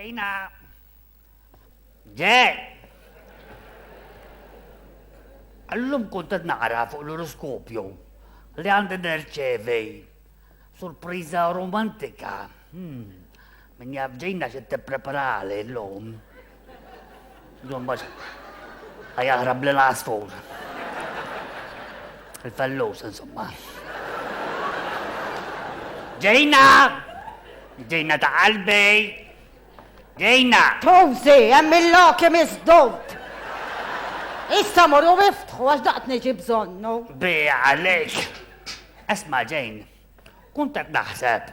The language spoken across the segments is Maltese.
ġejna. Ġej! Allum kontet naqra fuq l-oroskopju li għandi nerċevi sorpriza romantika. Min jaf ġejna xe t-preparali l-lum. Jom bax għajahrab l-asfur. Il-fallus, insomma. ġejna! ġejna ta' qalbi! ġejna! Towzi, għemmilloki mizdot! Issa morru biftħu għax daqt neġi bżonnu. Bi għalek. Asma ġejn, kuntat naħseb.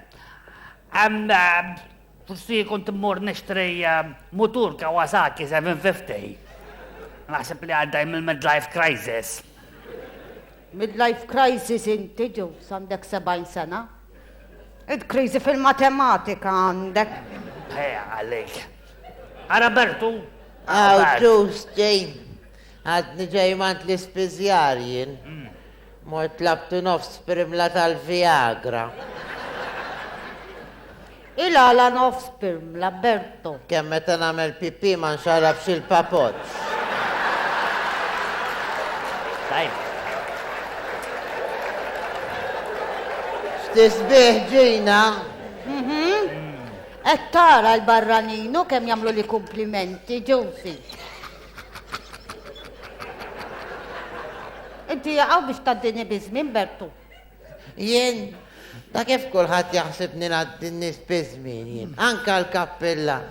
Forsi kont mmur nishtri motor Kawasaki 750. Naħseb li għaddaj mill-midlife crisis. Midlife crisis inti ġus għandek 70 sena. Id-krizi fil-matematika għandek. Beja għalek. Arabertu. Ġus ġejn. Għadni ġejmant l-ispizjarjien. Mort labtu nofs primla tal-Viagra. Il-għala nofs primla, Berto. Kemm meta nagħmel pipi ma nxarabx il-papoġġ. Tajb. X'tisbih ġejna? Tara l-barraninu kemm jagħmlu li komplimenti, ġusi. Inti jaqgħu biex taddini bizmin, Bertu. Jien, da kif kulħadd jaħsibni naddinni bizmin jien. Anka l-kappella.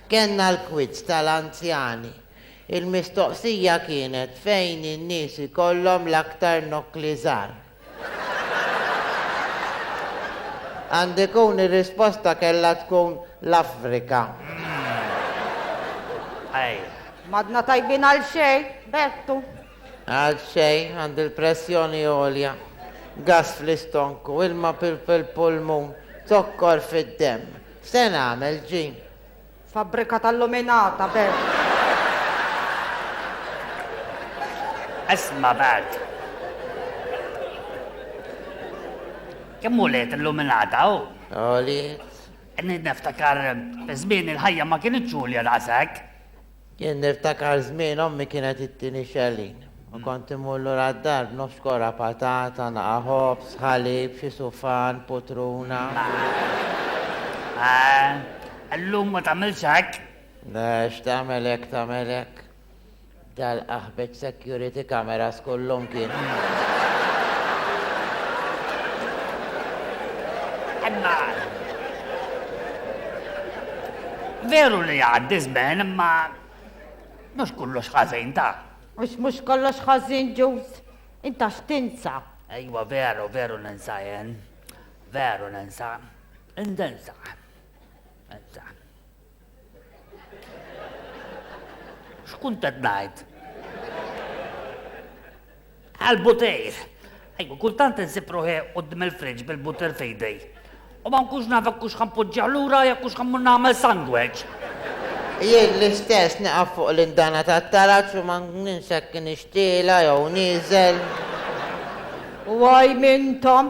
Kenna l-kwizz tal-anzjani. Il-mistoqsija kienet fejn in-nies ikollhom l-aktar nokli żgħar. Għandi kun ir-risposta kellha tkun l-Afrika. Madna tajbin għal xejn, Bertu. Għal xej, għand il-pressjoni għolja, gas fl-istonku, ilma fil-pulmun, zokkor fid-dem. Se nagħmel ġin? Fabbrika tal-luminata, Bertu. Asma bad. Kemmu liet illuminata u? Għoliet. Niftakar żmien il-ħajja ma kienx ġulja rasek. Jien niftakar żmien ommi kienet it-tieni xellin. U kont imullu rad-dar b'nofskora patata, naqa' ħobs, ħalib, xi sufan, putruna. Allum ma tagħmilx hekk. Lex tagħmel hekk. Dal-aħbeġ security cameras kollhom kien. Imma veru li għaddi żmien imma mhux kollox ħażin ta'. Mux kollox ħażin ġus. Inta x'tinsa. Ejwa veru ninsa jen. Veru ninsa. Ninsa. X'kunt qed ngħid? Għal-butejr. Ejwa kultant insib ruħi quddiem il-friġġ bil-buter f'ejdej. U ma nkunx naf hekk hux ħanpoġġiha lura jekk hux ħammur nagħmel sandwich. Jien l-istess neqaf fuq l-indana tat-taraċ u ma ninsek nixtiela jew nieżel. Waj mintom,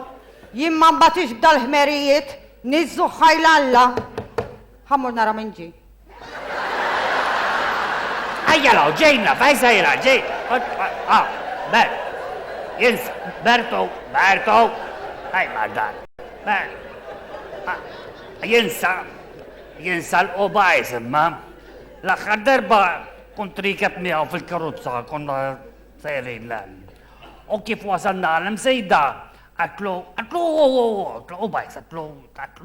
jien ma mbatix b'dal-ħmerijiet, nizzu ħajlalla. Ħammur nara minn ġi. Ajjalaw, ġejna, fej sajra, ġej. Jinsa, Berto. Aj, mardan. Jinsa l-obajs, imma. L-axħar darba kont rikab miegħu fil-karuzza, konna sejrin l-għal. U kif wasalna l-msejda, għatlu, obajs, għatlu,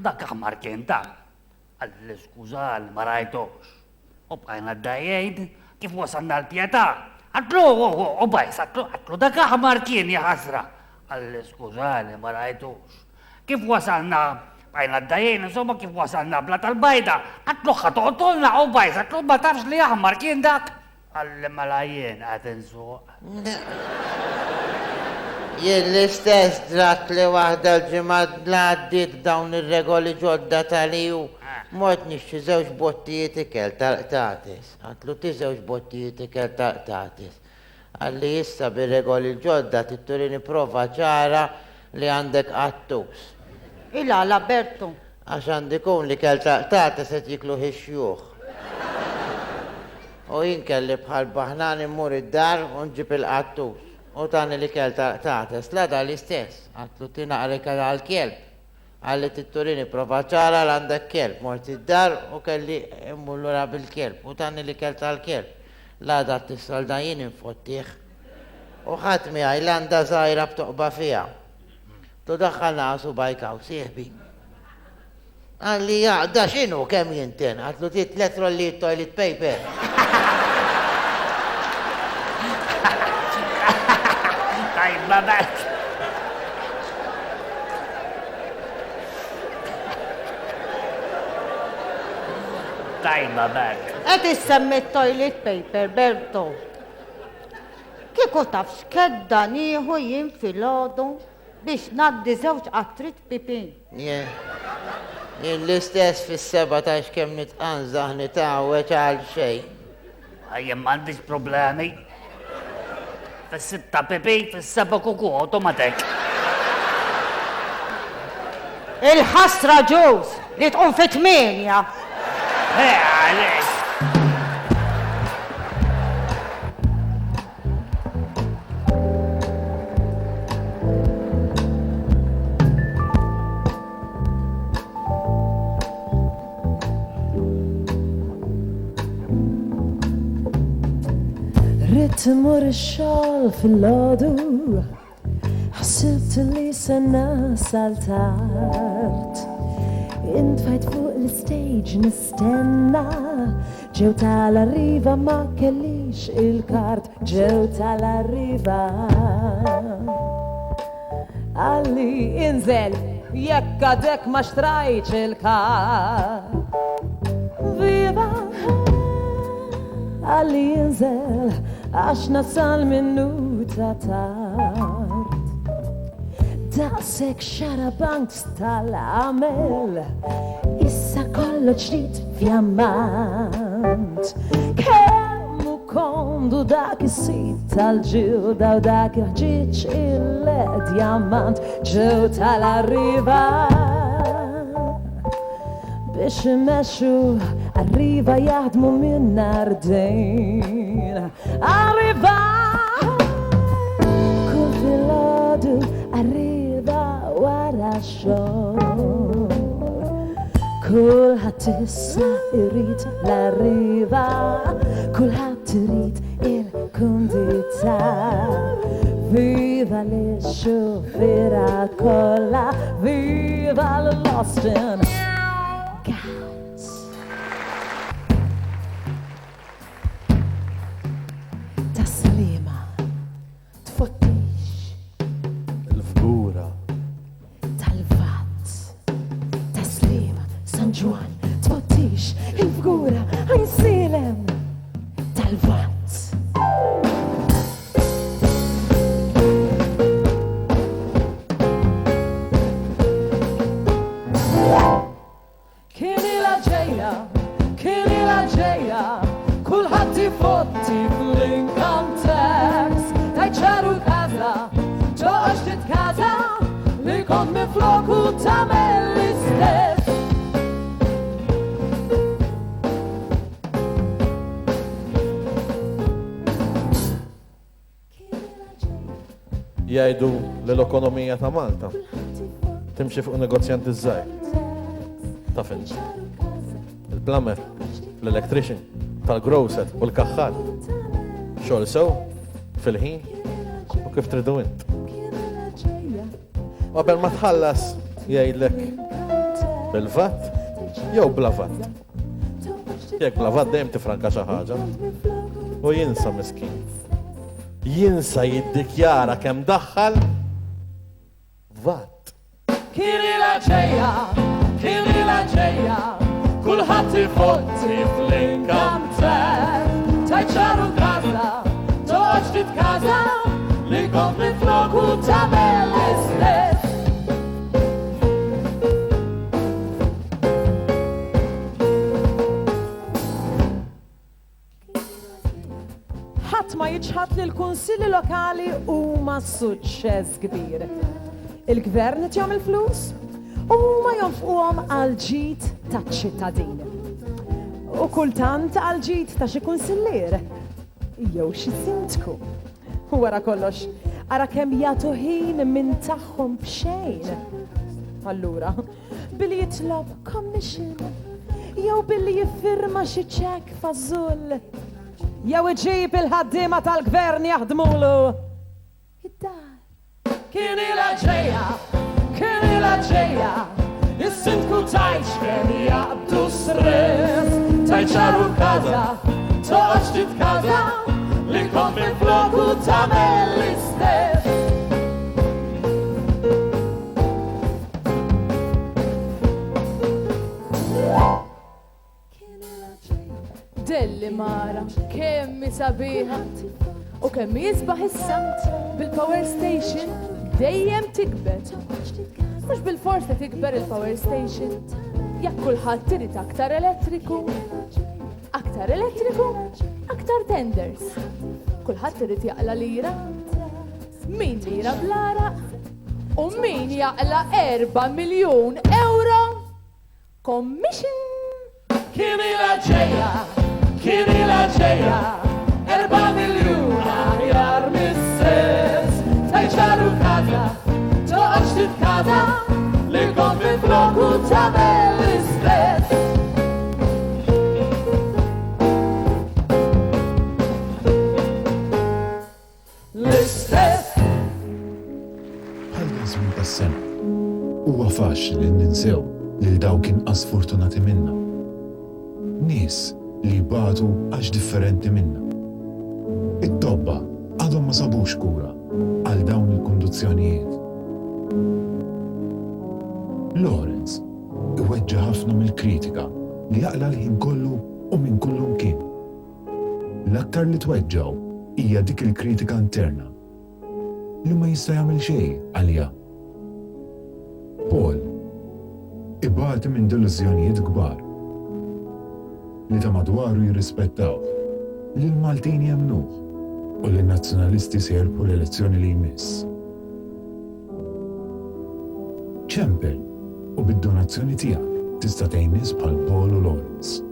dak aħmar kien ta' għalli skuża li ma rajtux. U bqajna d-dajjed, kif wasalna l-pjata, għatlu, obajs, għatlu, dak aħmar kien jaħasra. Għalli skuża li ma rajtux. Kif wasalna bqajna d-dajjed, insomma kif wasalna bla tal-bajda, għatlu ħatoqtolna obajs, għatlu ma tafx li aħmar kien dak. Għalli malajjen għatin suq. Jien l-istess drat li waħda l-ġimgħat għaddiet dawn ir-regoli ġodda tal-EU. Mort nixxi żewġ bottijiet ikel tal-qtatis. Għatlu ti żewġ bottijiet ikel tal-qtatis. Għalli issa bir-regoli ġodda titturini prova ċara li għandek qattus. Ila, Bertu. Għax għandikun li kell taqtata se jiklu xjuħ. U jien kelli bħal baħnan immur id-dar u nġib il-qattus. U tani li kell taqta, slada l-istess. Għatlu tinaqrika għal-kelb. Għalli t-turini provaċara l-għandak kelb. Mort id-dar u kelli immullura bil-kelb. U tani li kell tal-kelb. Lada t-salda jien infottiħ. U ħatmi għajlanda zaħira b'toqba fija. Tu daħħalna għasu bajkaw, sieħbi. Għalli jaqda xinu kem jinten, għatlu tit letro li toilet paper. Tajba bek. Tajba bek. Qed issemmi toilet paper, Berto. Kieku taf x'kedda nieħu jien filgħodu biex naddi żewġ qattrit pipin. Jien l-istess fis-17 kemm nitqanżaħ nitgħawweġ għal xejn. Għajjem m'għandix problemi. Fis-sitta pipi, fis-seba kuku automatek. Il-ħasra ġuż li tqum fit-8. Għalix. Tmur ix-xogħol fil-għodu, ħsibt li se nasal tard. Intfajt fuq l-stage nistenna, ġew tal-arriva ma kellix il-kart, ġew tal-arriva. Għalli inżel, jekk għadek ma xtrajċ il-kart. Viva! Għalli inżel, għax nasal minnu ta' tard. Daqsek xarabant tal-għamel, issa kollu ġdid fjammant. Kemmu kondu dak is-sit tal-ġilda u dak il-ħġiġ il-diamant ġew tal-arriva. Biex imexxu arriva jaħdmu minn nardejn. Arriva! Kull filgħodu arriva wara x-xogħol. Kulħadd issa irid l-arriva, kulħadd irid il-kundità. Viva l-xufiera kollha, viva l-Austin! Jgħidu l-ekonomija ta' Malta timxi fuq negozjanti żgħar. Ta' fin. Il-plumber, l-electrician, tal-grocer u l-kaħħar. Xogħol sew, fil-ħin u kif tridu int. Qabel ma tħallas jgħidlek bil-vat jew bla vat. Jekk bla vat dejjem tifranka xi ħaġa u jinsa miskin. Jinsa jiddikjara kemm daħħal vat. Kini la ġejja, kulħadd ifotti fl-income tax. Tajċaru kaza, toħġ titkaza, li kompli floku tagħmel l-istess. Ma jiġħad li l-kunsilli lokali huma suċċess kbir. Il-gvern qed jagħmel flus U ma jonfquhom għal-ġid taċ-ċittadini. U kultant għal-ġid ta' xi kunsillier jew xi sindku. U wara kollox, ara kemm jagħtu ħin minn tagħhom b'xejn. Allura, billi jitlob commission, jew billi jiffirma xi ċekk fażul, jew iġib il-ħaddiema tal-gvern jaħdmulu. Id-dar kien ilha ġejja, kien ilha ġejja, is-sindku tajt kemm jaqbdu stress, tajt ċaru kaza, toqgħodx titkaza, li kont minfloku tagħmel l-istess. Delli mara, kemmi sabiħa u kemmi jisbaħ is-samt bil-power station dejjem tikber. Mux bil-fors li tikber il-power station, jak kulħadd irid aktar elettriku, aktar tenders. Kulħadd irid jaqla lira, min lira blara u min jaqla 4 miljun euro commission. Kien ilha ġejja, kien ilha ġejja, 4 miljun aħjar mis-sess, tajt ċaru kaza, toqgħodx titkaza, li kont minfloku tagħmel l-istess. L-istess. Bħal żmien tas-sena, huwa faċli li ninsew lil dawk inqas fortunati minna. Nies li jbagħtu għax differenti minna. It-tobba għadhom ma sabux kura għal dawn il-kundizzjonijiet. Lawrence iweġġa' ħafna mill-kritika li jaqla l-ħin kollu u minn kullu mkien. L-aktar li tweġġaw hija dik il-kritika interna li ma jista' jagħmel xejn għaliha. Paul ibati minn delużjonijiet kbar li ta' madwaru jirrispettaw, li l-Maltin jemnuh u li n-nazzjonalisti se jerbħu l-elezzjoni li jmiss. ċempel u bid-donazzjoni tiegħek tista' tgħin nies bħal Paul u Lawrence.